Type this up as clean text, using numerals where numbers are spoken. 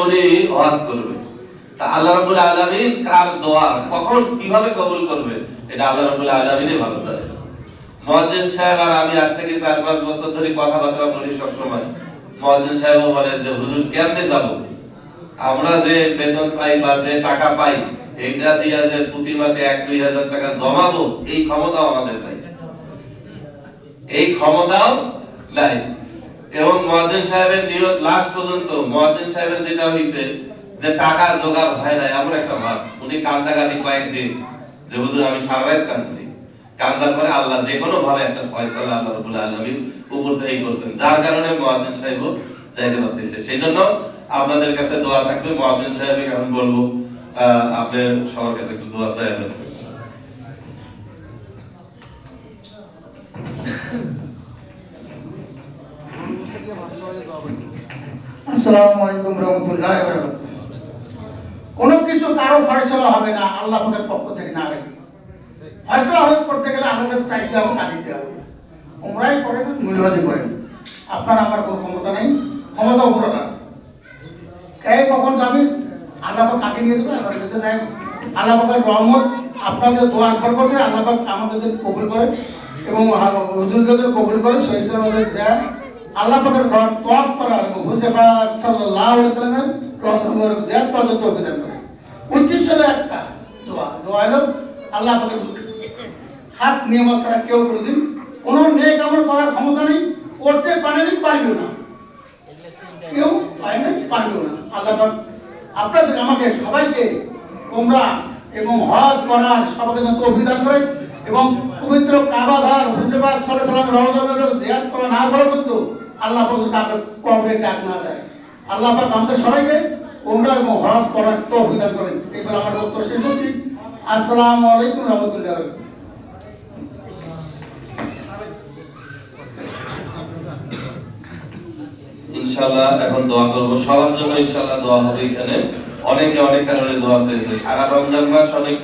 উনি ওয়াজ করবে। তা আল্লাহ রাব্বুল আলামিন কার দোয়া কখন কিভাবে কবুল করবে এটা আল্লাহ রাব্বুল আলামিনই ভালো জানে। মুয়াজ্জিন সাহেব আর আমি আজ থেকে 4-5 বছর ধরে কথাবার্তা বলি সব সময়। মুয়াজ্জিন সাহেবও বলে যে হুজুর কেমনে যাব, আমরা যে বেতন পাই বা যে টাকা পাই এইটা দিয়া যে প্রতি মাসে 1-2 হাজার টাকা জমাবো এই ক্ষমতাও আমাদের নাই, এই ক্ষমতাও নাই। এবং মুয়াজ্জিন সাহেবের নিয়ত লাস্ট পর্যন্ত মুয়াজ্জিন সাহেবের যেটা হইছে যে টাকা জোগাড় হয় না এমন একটা ভাব, উনি কান্দাকাটি কয়েকদিন যে হুজুর আমি সারা রাত কাঁদছি, কান্দার পরে আল্লাহ যে কোনো ভাবে একটা ফয়সালা আল্লাহ রাব্বুল আলামিন উপর থেকে করছেন, যার কারণে মুয়াজ্জিন সাহেবও যাইতে পারতেছে। সেইজন্য আপনাদের কাছে দোয়া থাকবে। মুয়াজ্জিন সাহেবকে এখন বলবো আপনি সবার কাছে একটু দোয়া চাইবেন। আসসালামু আলাইকুম রাহমাতুল্লাহি ওয়া বারাকাতুহু। কোনো কিছু কারো ফয়সালা হবে না আল্লাহ পাকের পক্ষ থেকে না হবে। ফয়সালা করতে গেলে আল্লাহর কাছে চাইতে হবে, কাঁদিতে হবে। উমরাই করেন, মুলহাজি করেন, আপনার আমার কোনো ক্ষমতা নেই, ক্ষমতা উপর আল্লাহ। কে কখন যাবে আল্লাহ পাক কাকে নিয়ে যাবে আল্লাহর কাছে যায়। আল্লাহ পাকের রহমত আপনাদের দোয়া আকবার করবে, আল্লাহ পাক আমাদের কবুল করে এবং হুজুরদের কবুল করে সহিষ্ণুভাবে যায়। আল্লাহ পাকের ঘর তওয়াফ করার এবং হুজুর পাক সাল্লাল্লাহু আলাইহি ওয়াসাল্লামের রওজা মুবারক জিয়ারত করার তৌফিক দান করে। উদ্দেশ্য হলো একটা, দোয়া হলো আল্লাহ পাকের খাস নিয়ামত ছাড়া কেউ কোনোদিন কোনো নেক আমল করার ক্ষমতা নেই, করতে পারেনি, পারবেও না, কেউ পারেনি, পারবেও না। আল্লাহ পাক আপনাদের আমাকে সবাইকে উমরা এবং হজ করার সবাইকে তৌফিক দান করে এবং পবিত্র কাবা ঘর হুজুর পাক সাল্লাল্লাহু আলাইহি ওয়াসাল্লাম রওজা মুবারক জিয়ারত করা না করার মতো আল্লাহ পাক তাকে কবরে ডাক না দেয়। আল্লাহ পাক আমাদের সবাইকে উমরা এবং হজ করার তৌফিক দান করেন। এবার আমার বক্তব্য শেষ করছি। আসসালামু আলাইকুম রাহমাতুল্লাহি ওয়া বারাকাতুহু। ইনশাআল্লাহ এখন দোয়া করব সবার জন্য, ইনশাআল্লাহ দোয়া হবে। এখানে অনেকে অনেক কারণে দোয়া চেয়েছে, সারা রমজান মাস অনেক